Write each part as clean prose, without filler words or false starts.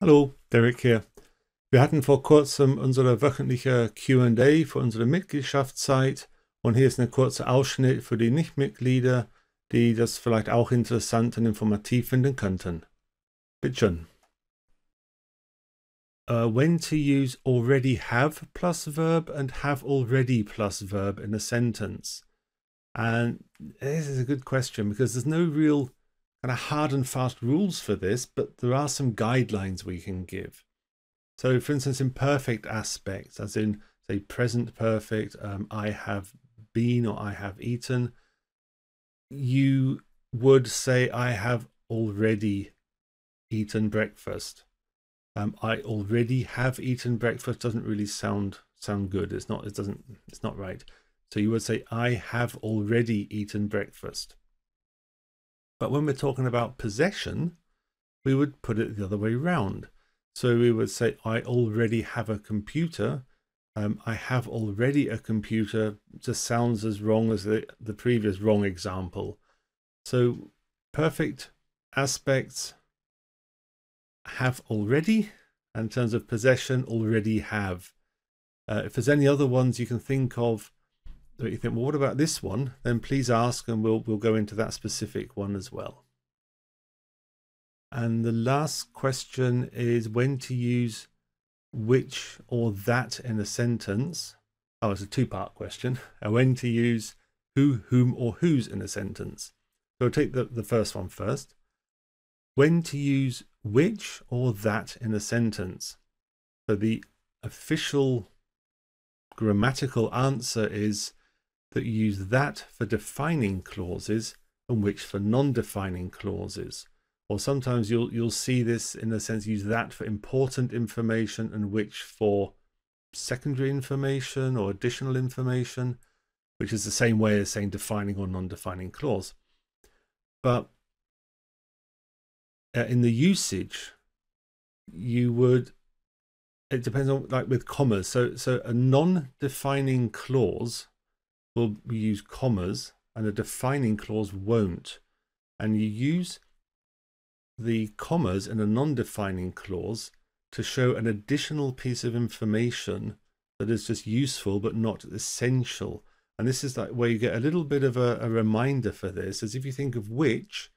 Hallo, Derek hier. Wir hatten vor kurzem unsere wöchentliche Q&A für unsere Mitgliedschaftsseite und hier ist ein kurzer Ausschnitt für die Nichtmitglieder, die das vielleicht auch interessant und informativ finden könnten. Bitte schön. When to use already have plus verb and have already plus verb in a sentence. And this is a good question because there's no real kind of hard and fast rules for this, but there are some guidelines we can give. So, for instance, in perfect aspects, as in, say, present perfect, I have been or I have eaten, you would say, I have already eaten breakfast. I already have eaten breakfast doesn't really sound good. It's not right. So you would say, I have already eaten breakfast. But when we're talking about possession, we would put it the other way around. So we would say, I already have a computer. I have already a computer just sounds as wrong as the previous wrong example. So perfect aspects have already, and in terms of possession, already have. If there's any other ones you can think of that you think, well, what about this one? Then please ask and we'll go into that specific one as well. And the last question is when to use which or that in a sentence. Oh, it's a two-part question. When to use who, whom, or whose in a sentence. So I'll take the first one first. When to use which or that in a sentence. So the official grammatical answer is that you use that for defining clauses and which for non-defining clauses. Or sometimes you'll see this in a sense, use that for important information and which for secondary information or additional information, which is the same way as saying defining or non-defining clause. But in the usage, it depends on, like with commas. So a non-defining clause will use commas and a defining clause won't. And you use the commas in a non-defining clause to show an additional piece of information that is just useful but not essential. And this is like where you get a little bit of a reminder for this, as if you think of which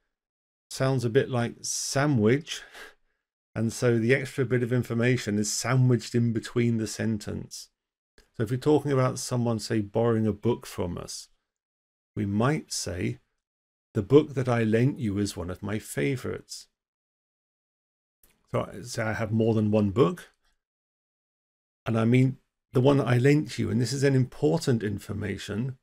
sounds a bit like sandwich, and so the extra bit of information is sandwiched in between the sentence. So if you're talking about someone, say, borrowing a book from us, we might say, the book that I lent you is one of my favorites. So say I have more than one book, and I mean the one that I lent you, and this is an important information,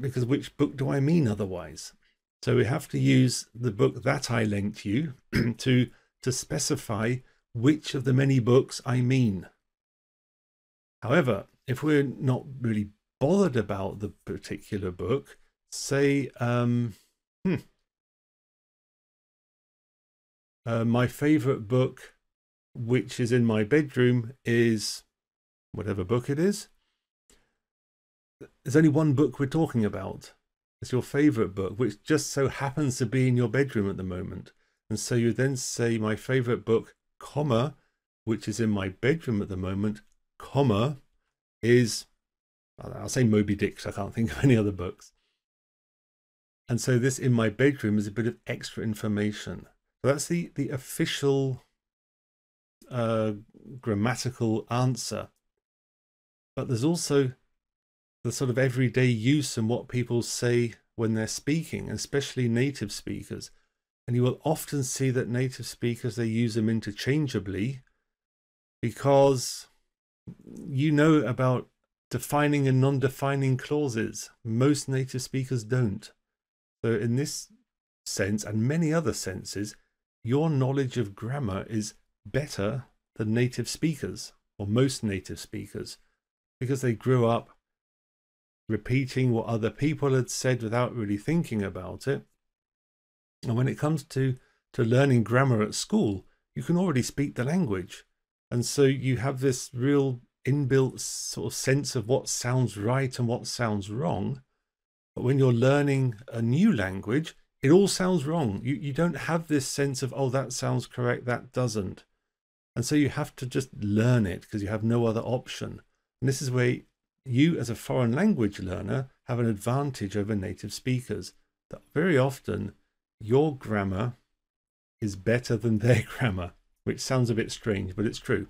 because which book do I mean otherwise? So we have to use the book that I lent you to specify which of the many books I mean. However, if we're not really bothered about the particular book, say, my favorite book, which is in my bedroom, is whatever book it is. There's only one book we're talking about. It's your favorite book, which just so happens to be in your bedroom at the moment. And so you then say my favorite book, comma, which is in my bedroom at the moment, comma, is, I'll say Moby Dick, because I can't think of any other books. And so this in my bedroom is a bit of extra information. So that's the official grammatical answer. But there's also the sort of everyday use and what people say when they're speaking, especially native speakers. And you will often see that native speakers, they use them interchangeably because you know about defining and non-defining clauses. Most native speakers don't. So in this sense and many other senses, your knowledge of grammar is better than native speakers, or most native speakers, because they grew up repeating what other people had said without really thinking about it. And when it comes to learning grammar at school, you can already speak the language. And so you have this real inbuilt sort of sense of what sounds right and what sounds wrong. But when you're learning a new language, it all sounds wrong. You don't have this sense of, oh, that sounds correct, that doesn't. And so you have to just learn it because you have no other option. And this is where you as a foreign language learner have an advantage over native speakers. That very often your grammar is better than their grammar, which sounds a bit strange, but it's true.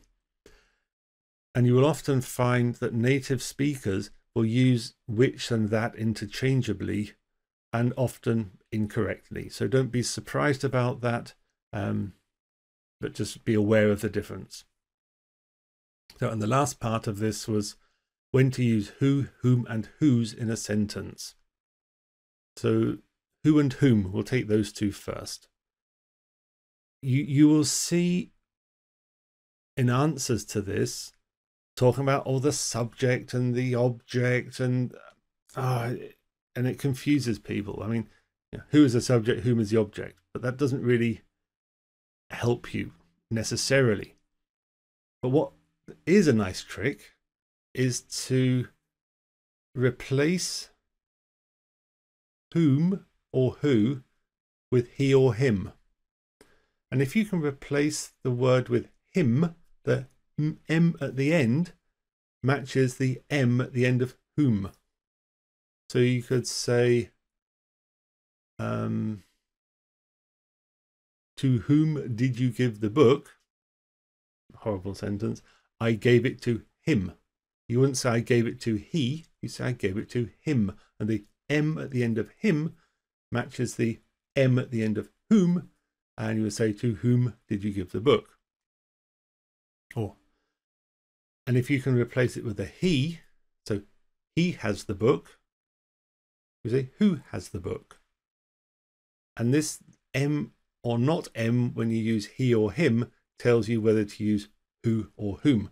And you will often find that native speakers will use which and that interchangeably and often incorrectly. So don't be surprised about that, but just be aware of the difference. So, and the last part of this was when to use who, whom, and whose in a sentence. So who and whom, we'll take those two first. You will see in answers to this, talking about all the subject and the object, and it confuses people. I mean, who is the subject, whom is the object? But that doesn't really help you necessarily. But what is a nice trick is to replace whom or who with he or him. And if you can replace the word with him, the M at the end matches the M at the end of whom. So you could say, to whom did you give the book? Horrible sentence. I gave it to him. You wouldn't say I gave it to he, you say I gave it to him. And the M at the end of him matches the M at the end of whom, and you would say, to whom did you give the book? And if you can replace it with a he, so he has the book, you say, who has the book? And this M or not M, when you use he or him, tells you whether to use who or whom.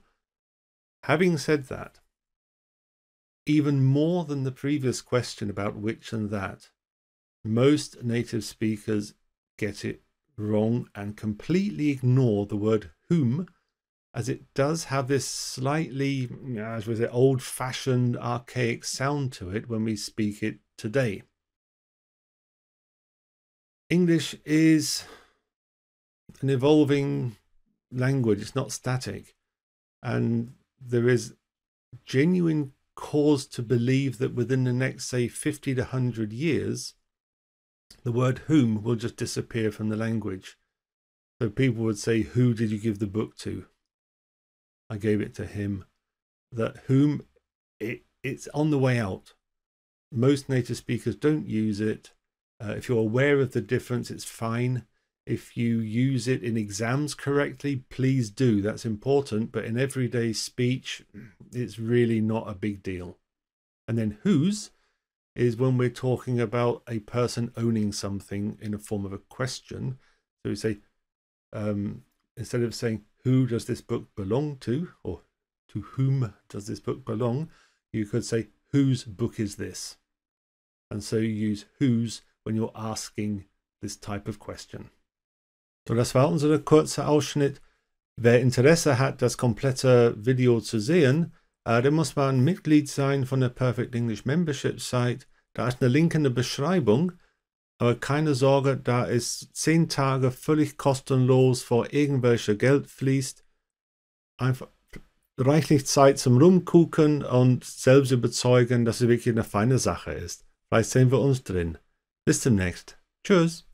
Having said that, even more than the previous question about which and that, most native speakers get it wrong and completely ignore the word whom, as it does have this slightly, as we say, old-fashioned, archaic sound to it when we speak it today. English is an evolving language. It's not static. And there is genuine cause to believe that within the next, say, 50 to 100 years, the word whom will just disappear from the language. So people would say, who did you give the book to? I gave it to him. That whom, it's on the way out. Most native speakers don't use it. If you're aware of the difference, it's fine. If you use it in exams correctly, please do. That's important. But in everyday speech, it's really not a big deal. And then whose is when we're talking about a person owning something in a form of a question. So we say, instead of saying, who does this book belong to? Or to whom does this book belong? You could say, whose book is this? And so you use whose when you're asking this type of question. So, das war unser kurzer Ausschnitt. Wer Interesse hat, das komplette Video zu sehen, der muss mal ein Mitglied sein von der Perfect English Membership Site. Da ist eine Link in der Beschreibung. Aber keine Sorge, da ist 10 Tage völlig kostenlos, vor irgendwelche Geld fließt. Einfach reichlich Zeit zum Rumgucken und selbst überzeugen, dass es wirklich eine feine Sache ist. Vielleicht sehen wir uns drin. Bis demnächst. Tschüss.